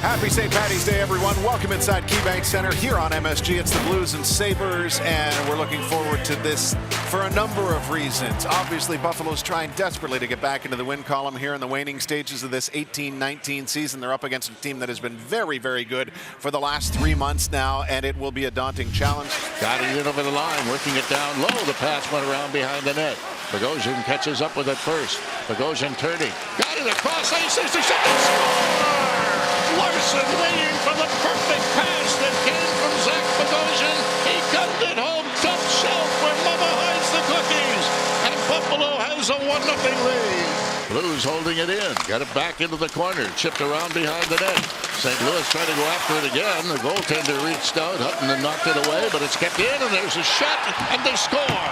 Happy St. Paddy's Day, everyone. Welcome inside KeyBank Center here on MSG. It's the Blues and Sabres, and we're looking forward to this for a number of reasons. Obviously, Buffalo's trying desperately to get back into the win column here in the waning stages of this 18-19 season. They're up against a team that has been very, very good for the last 3 months now, and it will be a daunting challenge. Got it in over the line, working it down low. The pass went around behind the net. Bogosian catches up with it first. Bogosian turning. Got it across ice. There's the shot. Score! Larson waiting for the perfect pass that came from Zach Bogosian. He gunned it home, top shelf where Mama hides the cookies. And Buffalo has a 1-0 lead. Blues holding it in. Got it back into the corner. Chipped around behind the net. St. Louis trying to go after it again. The goaltender reached out. Hutton and knocked it away, but it's kept in, and there's a shot, and they score.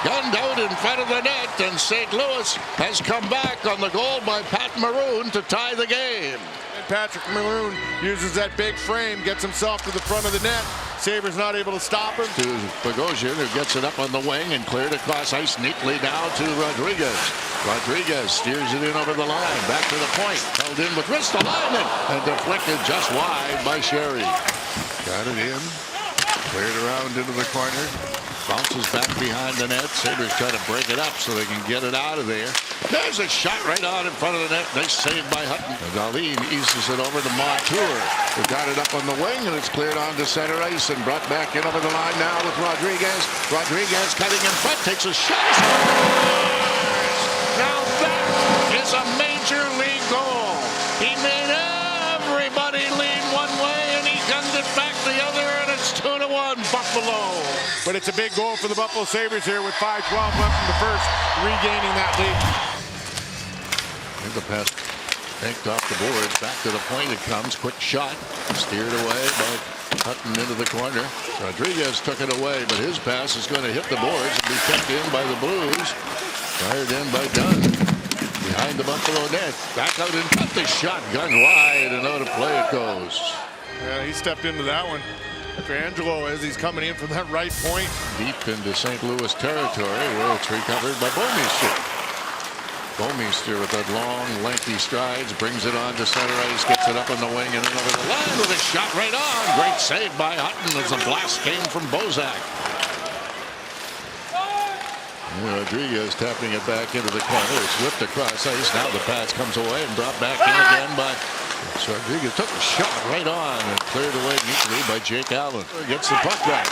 Gunned out in front of the net, and St. Louis has come back on the goal by Pat Maroon to tie the game. And Patrick Maroon uses that big frame, gets himself to the front of the net. Sabres not able to stop him. To Bogosian, who gets it up on the wing and cleared across ice neatly now to Rodriguez. Rodriguez steers it in over the line, back to the point. Held in with wrist alignment and deflected just wide by Sherry. Got it in, cleared around into the corner. Bounces back behind the net. Sabres try to break it up so they can get it out of there. There's a shot right out in front of the net. Nice save by Hutton. Dahlin eases it over to Montour, who got it up on the wing, and it's cleared onto center ice and brought back in over the line now with Rodriguez. Rodriguez cutting in front, takes a shot. Now that is a major league goal. He made everybody lean one way, and he gunned it back the other, and it's 2-1 Buffalo. But it's a big goal for the Buffalo Sabres here with 5:12 left in the first, regaining that lead. And the pass banked off the boards. Back to the point it comes. Quick shot. Steered away by Hutton into the corner. Rodriguez took it away, but his pass is going to hit the boards and be kept in by the Blues. Fired in by Dunn. Behind the Buffalo net. Back out in front. The shot gunned wide, and out of play it goes. Yeah, he stepped into that one. Angelo, as he's coming in from that right point. Deep into St. Louis territory, where it's recovered by Bouwmeester. Bouwmeester with that long, lengthy strides, brings it on to center ice, gets it up on the wing and then over the line with a shot right on. Great save by Hutton as the blast came from Bozak. Rodriguez tapping it back into the corner. It's whipped across ice. Now the pass comes away and brought back in again by Rodriguez. Took a shot right on and cleared away neatly by Jake Allen. Gets the puck back.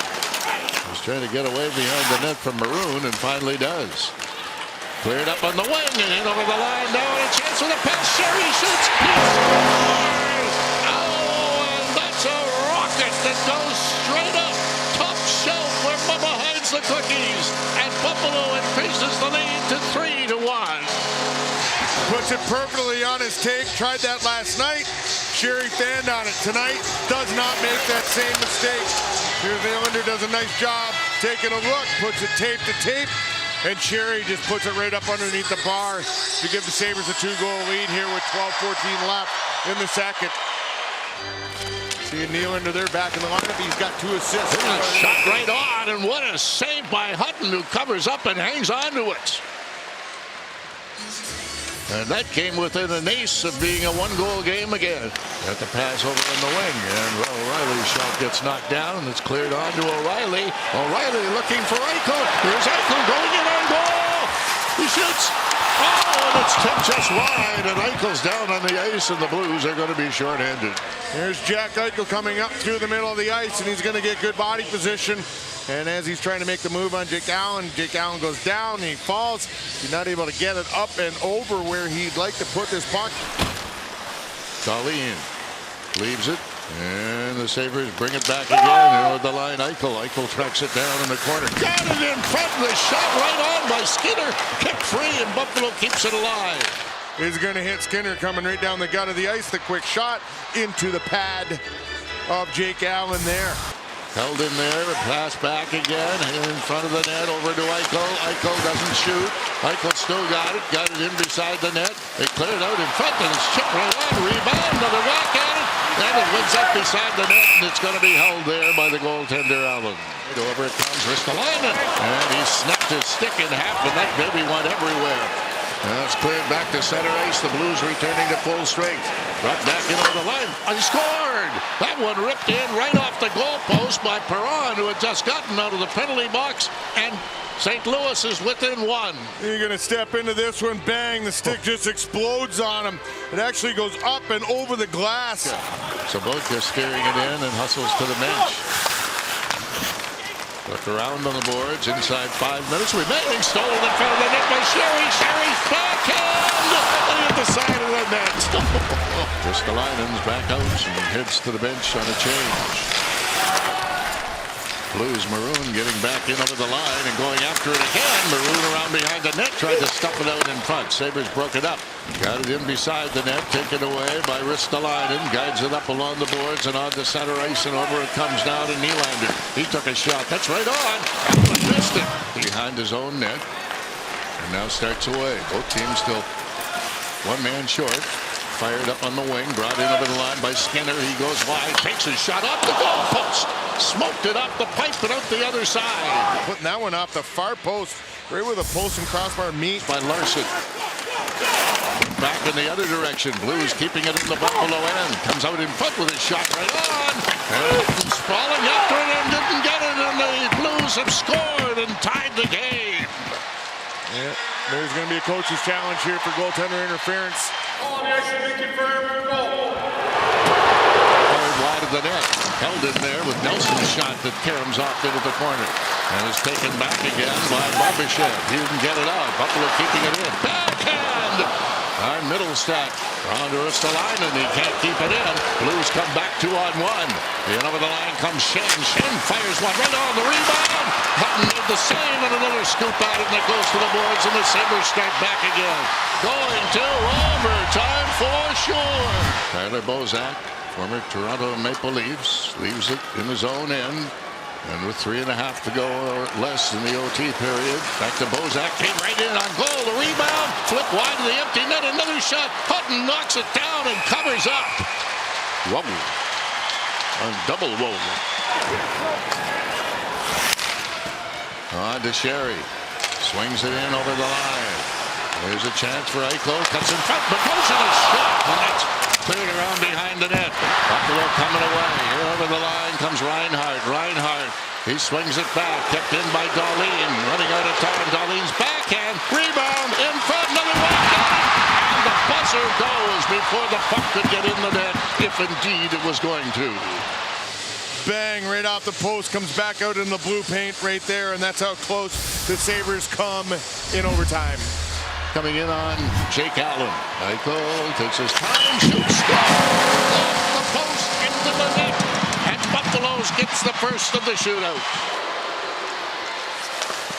He's trying to get away behind the net from Maroon and finally does. Cleared up on the wing and in over the line. Now a chance for the pass. Sherry shoots. He scores! Oh, and that's a rocket that goes straight up. Top shelf where Bubba hides the cookies. And Buffalo increases the lead to 3-1. Puts it perfectly on his tape. Tried that last night. Sherry fanned on it. Tonight does not make that same mistake. Here Nylander does a nice job taking a look. Puts it tape to tape. And Sherry just puts it right up underneath the bar to give the Sabres a 2-goal lead here with 12:14 left in the second. See Nylander there back in the lineup. He's got 2 assists. A shot right on, and what a save by Hutton, who covers up and hangs on to it. And that came within an ace of being a 1-goal game again. Got the pass over in the wing, and O'Reilly's shot gets knocked down, and it's cleared on to O'Reilly. O'Reilly looking for Eichel. Here's Eichel going in on goal. He shoots. Oh, and it's tipped just wide, and Eichel's down on the ice, and the Blues are going to be shorthanded. Here's Jack Eichel coming up through the middle of the ice, and he's going to get good body position. And as he's trying to make the move on Jake Allen goes down, and he falls. He's not able to get it up and over where he'd like to put this puck. Dahlin leaves it, and the Sabres bring it back again. Over the line, Eichel tracks it down in the corner. Got it in front, the shot right on by Skinner. Kicked free, and Buffalo keeps it alive. Is going to hit Skinner coming right down the gut of the ice. The quick shot into the pad of Jake Allen there. Held in there, and pass back again in front of the net over to Eichel. Eichel doesn't shoot. Eichel still got it in beside the net. They clear it out in front, and it's chipped right on. Rebound, another whack at it, and it wins up beside the net, and it's going to be held there by the goaltender Allen. Over it comes, wrist alignment, and he snapped his stick in half, and that baby went everywhere. That's cleared back to center ice. The Blues returning to full strength. Brought back in over the line. Scored! That one ripped in right off the goalpost by Perron, who had just gotten out of the penalty box. And St. Louis is within one. You're going to step into this one. Bang. The stick just explodes on him. It actually goes up and over the glass. Sobotka steering it in and hustles to the bench. Look around on the boards. Inside 5 minutes remaining. Stolen in front of the net by Sherry. Sherry's backhand! At the side of the net. Ristolainen's back out and heads to the bench on a change. Blues Maroon getting back in over the line and going after it again. Maroon around behind the net, tried to stuff it out in front. Sabres broke it up. Got it in beside the net, taken away by Ristolainen. Guides it up along the boards and on the center ice, and over it comes now to Nylander. He took a shot. That's right on. But missed it behind his own net. And now starts away. Both teams still one man short. Fired up on the wing, brought in over the line by Skinner. He goes wide, takes a shot off the goal post. Smoked it up the pipe and out the other side. Putting that one off the far post, right where the post and crossbar meet. By Larson. Back in the other direction. Blues keeping it in the Buffalo end. Comes out in front with a shot right on. And sprawling after it and didn't get it. And the Blues have scored and tied the game. Yeah, there's going to be a coach's challenge here for goaltender interference. Wide of the net. Held in there with Nelson's shot that caroms off into the corner. And is taken back again by Barbashev. He didn't get it out. Buffalo keeping it in. Backhand! Our middle stack. On to Ristolainen. He can't keep it in. Blues come back 2-on-1. And over the line comes Shen. Shen fires one right on the rebound. Hutton did the same and another scoop at it, and it goes to the boards, and the Sabres start back again. Going to overtime for sure. Tyler Bozak, former Toronto Maple Leafs, leaves it in his own end. And with 3.5 to go or less in the OT period, back to Bozak, came right in on goal. The rebound, flip wide to the empty net, another shot. Hutton knocks it down and covers up. Whoa. On double whoa. On to Sherry. Swings it in over the line. There's a chance for Eichel. Cuts in front. Bogosian is shot. And that's cleared around behind the net. Buffalo coming away. Here over the line comes Reinhart. Reinhart. He swings it back. Kept in by Dahlin. Running out of time. Dahlin's backhand. Rebound. In front. Another one. And the buzzer goes before the puck could get in the net. If indeed it was going to. Bang, right off the post, comes back out in the blue paint right there, and that's how close the Sabres come in overtime. Coming in on Jake Allen. Eichel takes his time, shoots, scores! Off the post, into the net, and Buffaloes gets the first of the shootout.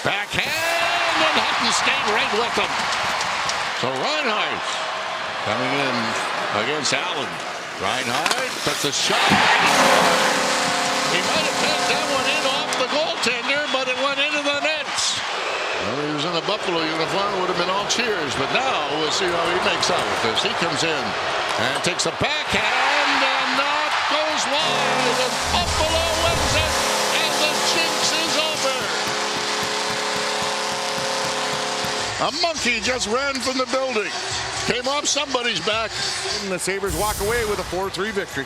Backhand, and Hutton stayed right with him. So Reinhart coming in against Allen. Reinhart, that's a shot. He might have taken that one in off the goaltender, but it went into the nets. Well, he was in the Buffalo uniform, it would have been all cheers, but now we'll see how he makes out with this. He comes in and takes a backhand, and that goes wide, and Buffalo wins it, and the jinx is over. A monkey just ran from the building, came off somebody's back. And the Sabres walk away with a 4-3 victory.